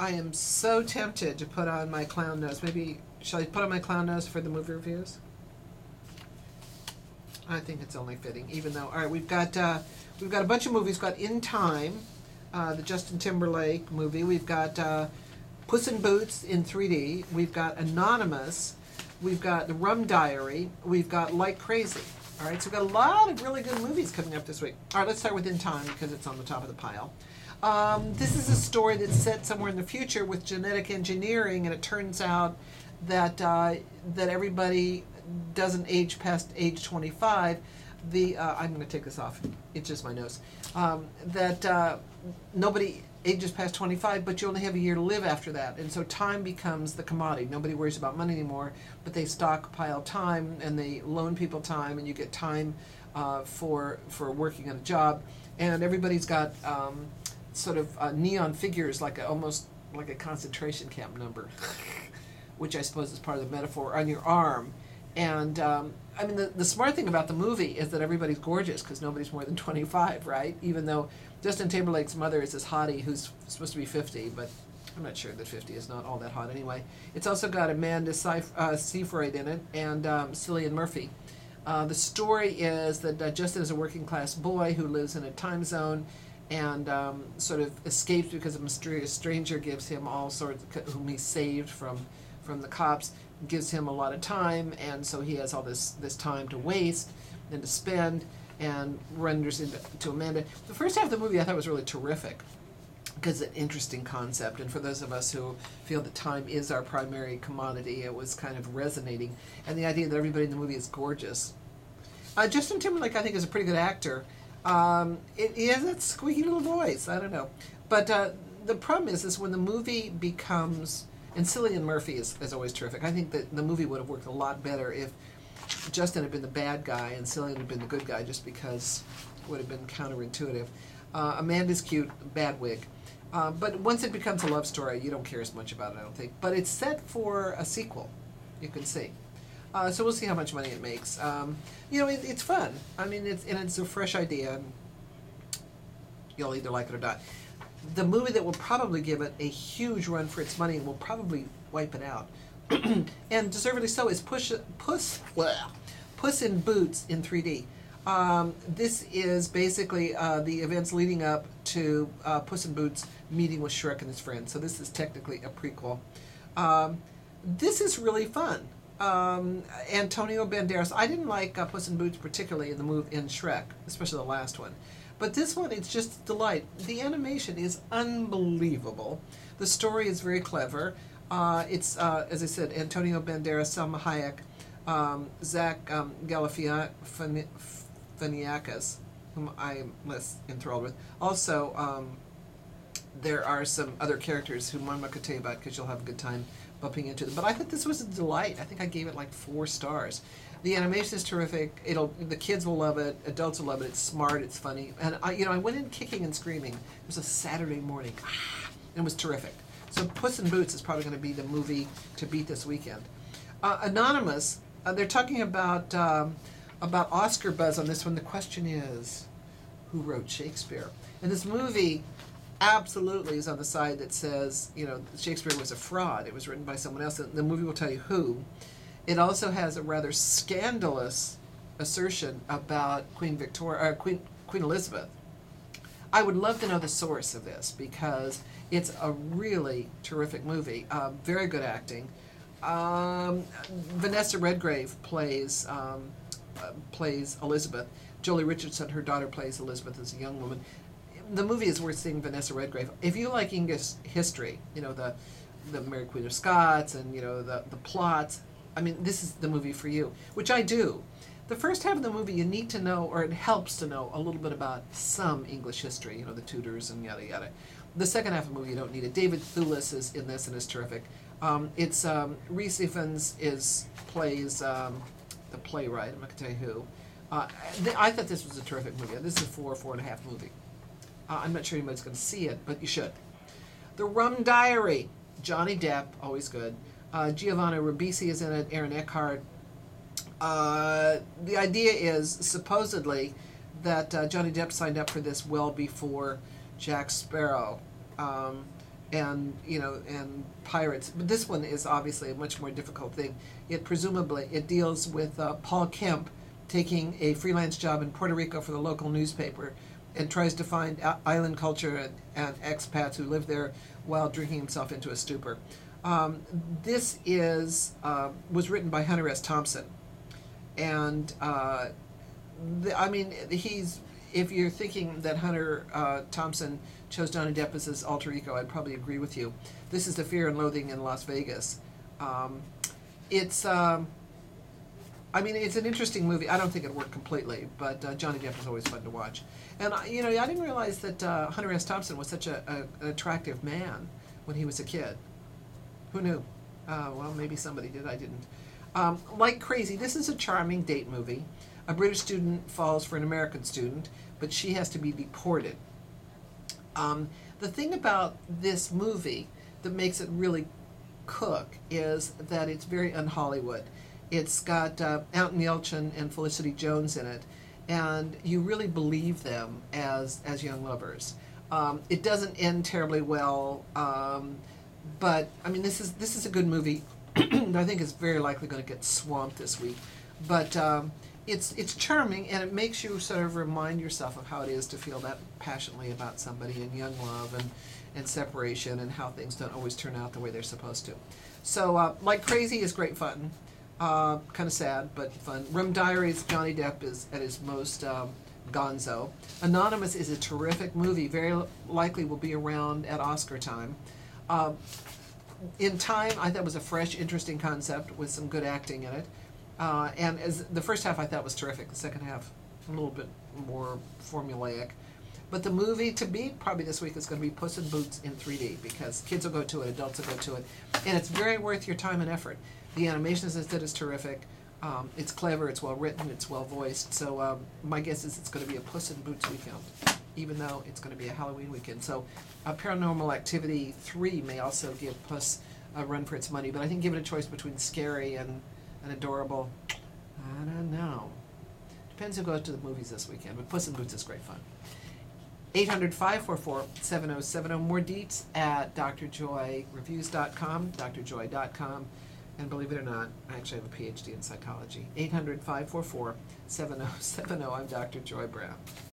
I am so tempted to put on my clown nose. Maybe shall I put on my clown nose for the movie reviews? I think it's only fitting, even though all right, we've got a bunch of movies. We've got In Time, the Justin Timberlake movie. We've got Puss in Boots in 3D. We've got Anonymous. We've got The Rum Diary. We've got Like Crazy. All right, so we've got a lot of really good movies coming up this week. All right, let's start with In Time because it's on the top of the pile. This is a story that's set somewhere in the future with genetic engineering, and it turns out that that everybody doesn't age past age 25. I'm going to take this off. It's just my nose. That nobody ages past 25, but you only have a year to live after that, and so time becomes the commodity. Nobody worries about money anymore, but they stockpile time and they loan people time, and you get time for working on a job, and everybody's got sort of neon figures, almost like a concentration camp number, which I suppose is part of the metaphor, on your arm. And I mean, the smart thing about the movie is that everybody's gorgeous because nobody's more than 25, right? Even though Justin Timberlake's mother is this hottie who's supposed to be 50, but I'm not sure that 50 is not all that hot anyway. It's also got Amanda Seyfried in it and Cillian Murphy. The story is that Justin is a working class boy who lives in a time zone and sort of escapes because a mysterious stranger gives him all sorts, whom he saved from the cops, gives him a lot of time, and so he has all this time to waste and to spend, and renders into Amanda. The first half of the movie I thought was really terrific because it's an interesting concept, and for those of us who feel that time is our primary commodity, it was kind of resonating, and the idea that everybody in the movie is gorgeous. Justin Timberlake, I think, is a pretty good actor. He has that squeaky little voice. I don't know. But the problem is when the movie becomes... And Cillian Murphy is always terrific. I think that the movie would have worked a lot better if Justin had been the bad guy and Cillian had been the good guy, just because it would have been counterintuitive. Amanda's cute, bad wig. But once it becomes a love story, you don't care as much about it, I don't think. But it's set for a sequel, you can see. So we'll see how much money it makes. It's fun. I mean, it's a fresh idea. And you'll either like it or not. The movie that will probably give it a huge run for its money and will probably wipe it out, and deservedly so, is Puss in Boots in 3D. This is basically the events leading up to Puss in Boots meeting with Shrek and his friends. So this is technically a prequel. This is really fun. Antonio Banderas. I didn't like Puss in Boots particularly in Shrek, especially the last one. But this one, it's just a delight. The animation is unbelievable. The story is very clever. It's, as I said, Antonio Banderas, Salma Hayek, Zach Galifianakis, whom I'm less enthralled with. Also, there are some other characters whom I'm not going to tell you about because you'll have a good time bumping into them. But I thought this was a delight. I think I gave it like 4 stars. The animation is terrific. The kids will love it. Adults will love it. It's smart. It's funny. And I went in kicking and screaming. It was a Saturday morning, and it was terrific. So Puss in Boots is probably going to be the movie to beat this weekend. Anonymous. They're talking about Oscar buzz on this one. The question is, who wrote Shakespeare? And this movie absolutely is on the side that says, Shakespeare was a fraud. It was written by someone else. And the movie will tell you who. It also has a rather scandalous assertion about Queen Elizabeth. I would love to know the source of this because it's a really terrific movie. Very good acting. Vanessa Redgrave plays Elizabeth. Jolie Richardson, her daughter, plays Elizabeth as a young woman. The movie is worth seeing. Vanessa Redgrave. If you like English history, the Mary Queen of Scots and the plots. I mean, this is the movie for you, which I do. The first half of the movie, you need to know, or it helps to know, a little bit about some English history, the Tudors and yada yada. The second half of the movie, you don't need it. David Thewlis is in this and is terrific. It's Rhys Ifans plays the playwright. I'm not going to tell you who. I thought this was a terrific movie. This is a 4.5 movie. I'm not sure anybody's going to see it, but you should. The Rum Diary. Johnny Depp, always good. Giovanna Ribisi is in it, Aaron Eckhart. The idea is supposedly that Johnny Depp signed up for this well before Jack Sparrow. and and pirates. But this one is obviously a much more difficult thing. It deals with Paul Kemp taking a freelance job in Puerto Rico for the local newspaper, and tries to find island culture and expats who live there while drinking himself into a stupor. This was written by Hunter S. Thompson, and if you're thinking that Hunter Thompson chose Johnny Depp as his alter ego, I'd probably agree with you. This is The Fear and Loathing in Las Vegas. It's it's an interesting movie. I don't think it worked completely, but Johnny Depp is always fun to watch. And I didn't realize that Hunter S. Thompson was such an attractive man when he was a kid. Who knew? Well, maybe somebody did. I didn't. Like Crazy, this is a charming date movie. A British student falls for an American student, but she has to be deported. The thing about this movie that makes it really cook is that it's very un-Hollywood. It's got Anton Yelchin and Felicity Jones in it, and you really believe them as young lovers. It doesn't end terribly well, but this is a good movie. I think it's very likely going to get swamped this week, but it's charming, and it makes you sort of remind yourself of how it is to feel that passionately about somebody in young love and separation, and how things don't always turn out the way they're supposed to. So, Like Crazy is great fun. Kind of sad, but fun. Rum Diaries, Johnny Depp is at his most gonzo. Anonymous is a terrific movie, very likely will be around at Oscar time. In Time, I thought was a fresh, interesting concept with some good acting in it. And as the first half I thought was terrific, the second half a little bit more formulaic. But the movie to beat probably this week is going to be Puss in Boots in 3D, because kids will go to it, adults will go to it, and it's very worth your time and effort. The animation, as I said, is terrific. It's clever, it's well written, it's well voiced. So my guess is it's going to be a Puss in Boots weekend, even though it's going to be a Halloween weekend. So Paranormal Activity 3 may also give Puss a run for its money, but I think given a choice between scary and adorable, I don't know. Depends who goes to the movies this weekend, but Puss in Boots is great fun. 800-544-7070. More deets at drjoyreviews.com, drjoy.com. And believe it or not, I actually have a PhD in psychology. 800-544-7070. I'm Dr. Joy Browne.